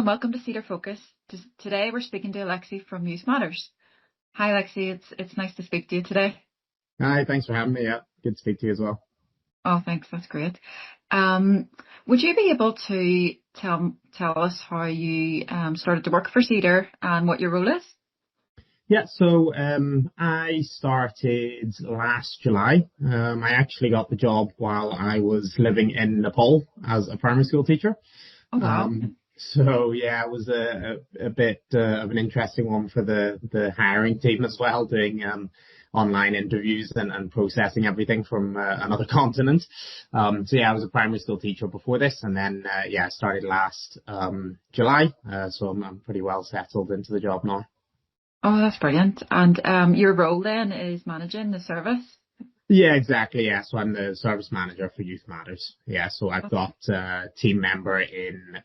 and welcome to Cedar Focus. Today we're speaking to Alexi from Youth Matters. Hi Alexi, it's nice to speak to you today. Hi, thanks for having me. Yeah, good to speak to you as well. Oh, thanks, that's great. Would you be able to tell us how you started to work for Cedar and what your role is? Yeah, so I started last July. I actually got the job while I was living in Nepal as a primary school teacher. Oh wow. So yeah, it was a bit of an interesting one for the hiring team as well, doing online interviews and processing everything from another continent. So yeah, I was a primary school teacher before this, and then I started last July. So I'm pretty well settled into the job now. Oh, that's brilliant. And your role then is managing the service? Yeah, exactly. Yeah, so I'm the service manager for Youth Matters. Yeah, so I've got a team member in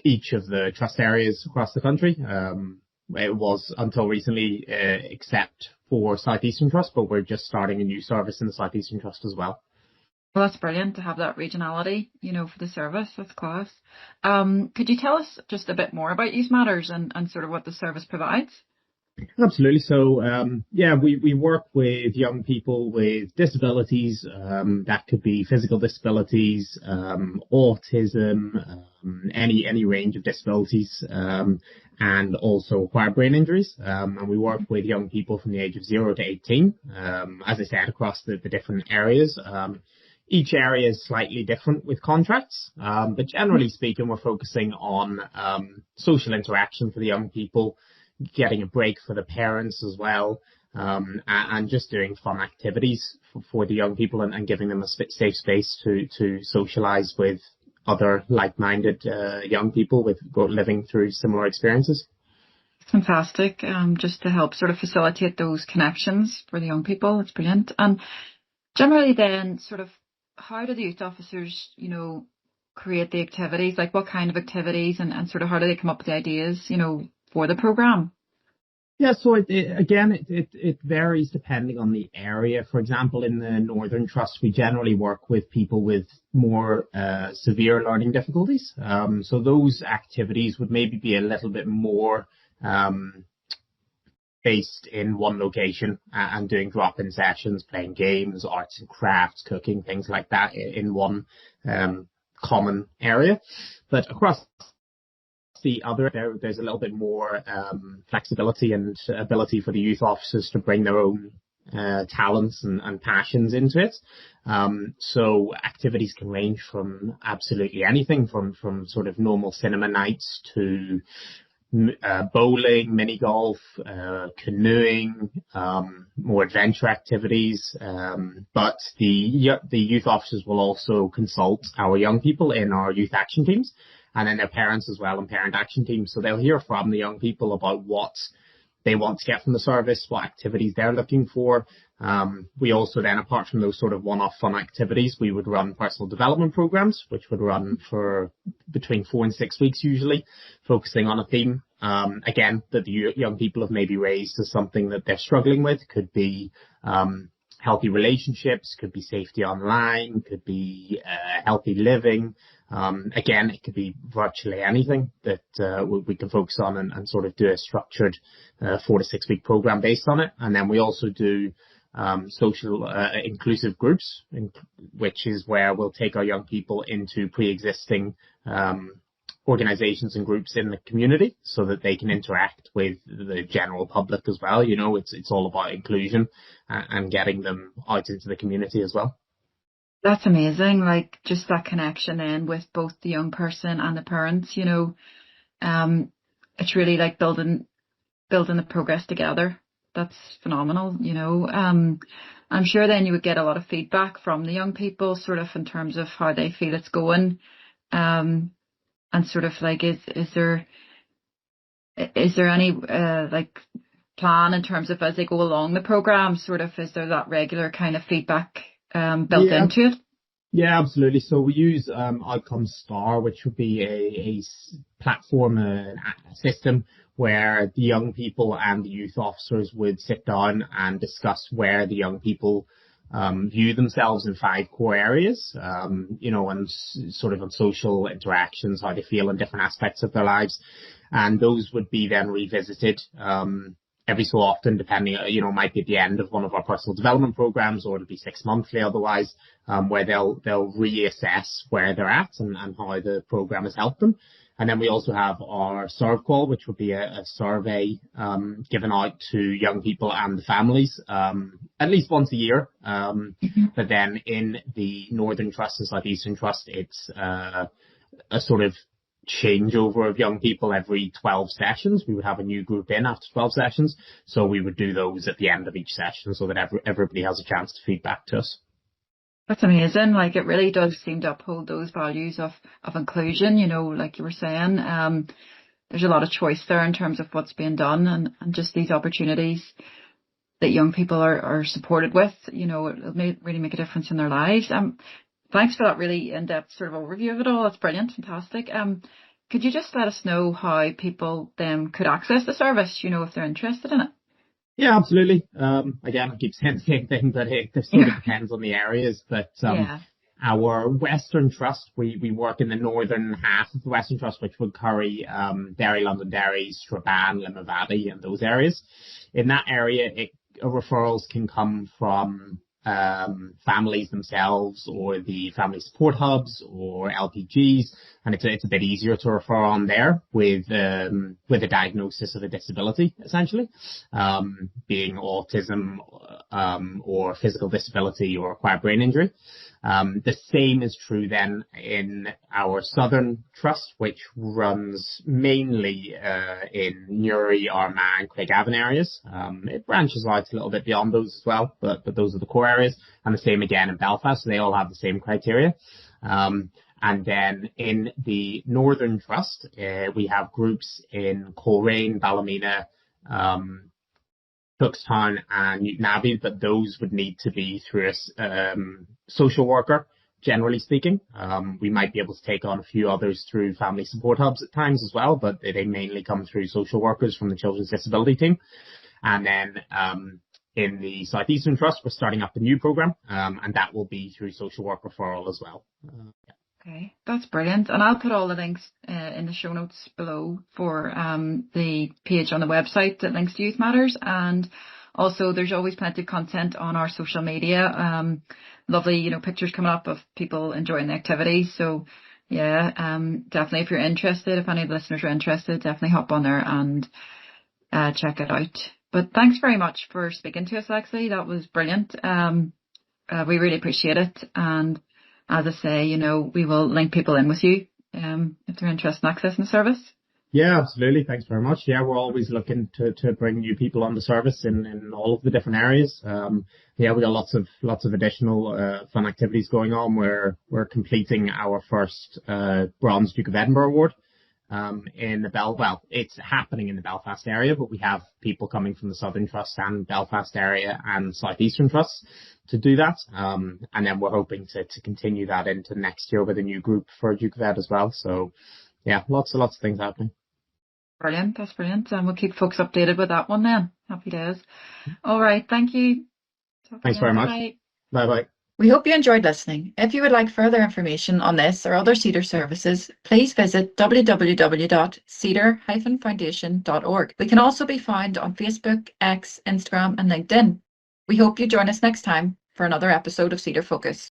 each of the trust areas across the country. It was until recently, except for Southeastern Trust, but we're just starting a new service in the Southeastern Trust as well. Well, that's brilliant to have that regionality, for the service. That's class. Could you tell us just a bit more about Youth Matters and sort of what the service provides? Absolutely. So, we work with young people with disabilities. That could be physical disabilities, autism, any range of disabilities, and also acquired brain injuries. And we work with young people from the age of 0 to 18, as I said, across the different areas. Each area is slightly different with contracts, but generally speaking, we're focusing on social interaction for the young people, getting a break for the parents as well, and just doing fun activities for the young people and giving them a safe space to socialize with other like-minded young people living through similar experiences. Fantastic. Just to help sort of facilitate those connections for the young people. It's brilliant. And generally then, sort of, how do the youth officers, create the activities? Like what kind of activities and sort of how do they come up with the ideas, for the programme? Yeah, so it varies depending on the area. For example, in the Northern Trust, we generally work with people with more severe learning difficulties. So those activities would maybe be a little bit more based in one location and doing drop-in sessions, playing games, arts and crafts, cooking, things like that in one common area. But across the other, there's a little bit more flexibility and ability for the youth officers to bring their own talents and passions into it. So activities can range from absolutely anything from sort of normal cinema nights to bowling, mini golf, canoeing, more adventure activities. But the youth officers will also consult our young people in our youth action teams, and then their parents as well and parent action teams. So they'll hear from the young people about what they want to get from the service, what activities they're looking for. We also then, apart from those sort of one-off fun activities, we would run personal development programs, which would run for between 4 and 6 weeks usually, focusing on a theme, again, that the young people have maybe raised as something that they're struggling with. Could be healthy relationships, could be safety online, could be healthy living. Again, it could be virtually anything that we can focus on and sort of do a structured 4 to 6 week program based on it. And then we also do social inclusive groups, which is where we'll take our young people into pre-existing organizations and groups in the community so that they can interact with the general public as well. It's all about inclusion and getting them out into the community as well. That's amazing. Like just that connection then with both the young person and the parents, it's really like building the progress together. That's phenomenal, I'm sure then you would get a lot of feedback from the young people sort of in terms of how they feel it's going. And sort of like, is there any like plan in terms of as they go along the program, sort of, is there that regular kind of feedback built into it? Yeah, absolutely. So we use Outcome Star, which would be a platform, a system where the young people and the youth officers would sit down and discuss where the young people view themselves in 5 core areas, and sort of on social interactions, how they feel in different aspects of their lives. And those would be then revisited every so often, depending, it might be at the end of one of our personal development programs, or it'll be 6 monthly otherwise, where they'll reassess where they're at and how the program has helped them. And then we also have our serve call, which would be a survey given out to young people and the families at least once a year. But then in the Northern Trust and South Eastern Trust, it's a sort of changeover of young people every 12 sessions. We would have a new group in after 12 sessions. So we would do those at the end of each session so that everybody has a chance to feed back to us. That's amazing. Like, it really does seem to uphold those values of inclusion, like you were saying. There's a lot of choice there in terms of what's being done, and just these opportunities that young people are supported with, it'll really make a difference in their lives. Thanks for that really in-depth sort of overview of it all. That's brilliant. Fantastic. Could you just let us know how people then could access the service, if they're interested in it? Yeah, absolutely. Again, I keep saying the same thing, but it sort of depends on the areas. But our Western Trust, we work in the northern half of the Western Trust, which would carry Derry, Londonderry, Strabane, Limavady, and those areas. In that area, referrals can come from families themselves, or the family support hubs, or LPGs, and it's a bit easier to refer on there with a diagnosis of a disability, essentially, being autism or physical disability or acquired brain injury. The same is true then in our Southern Trust, which runs mainly in Newry, Armagh, Craigavon areas. It branches out a little bit beyond those as well, but those are the core areas. And the same again in Belfast, so they all have the same criteria. And then in the Northern Trust, we have groups in Coleraine, Ballymena, Cookstown and Newton Abbey, but those would need to be through a social worker, generally speaking. We might be able to take on a few others through family support hubs at times as well, but they mainly come through social workers from the Children's Disability Team. And then in the South Eastern Trust, we're starting up a new program, and that will be through social work referral as well. Okay, that's brilliant. And I'll put all the links in the show notes below for the page on the website that links to Youth Matters. And also there's always plenty of content on our social media. Lovely, pictures coming up of people enjoying the activities. So yeah, definitely if you're interested, if any of the listeners are interested, definitely hop on there and check it out. But thanks very much for speaking to us, Alexi. That was brilliant. We really appreciate it. And as I say, we will link people in with you if they're interested in accessing the service. Yeah, absolutely. Thanks very much. Yeah, we're always looking to bring new people on the service in all of the different areas. We got lots of additional fun activities going on. We're completing our first Bronze Duke of Edinburgh Award in the it's happening in the Belfast area, but we have people coming from the Southern Trust and Belfast area and South Eastern Trust to do that. And then we're hoping to continue that into next year with a new group for Duke of Ed as well. So yeah, lots of things happening. Brilliant. That's brilliant. And we'll keep folks updated with that one then. Happy days. All right. Thank you. Thanks very much. Bye bye. We hope you enjoyed listening. If you would like further information on this or other Cedar services, please visit www.cedar-foundation.org. We can also be found on Facebook, X, Instagram, and LinkedIn. We hope you join us next time for another episode of Cedar Focus.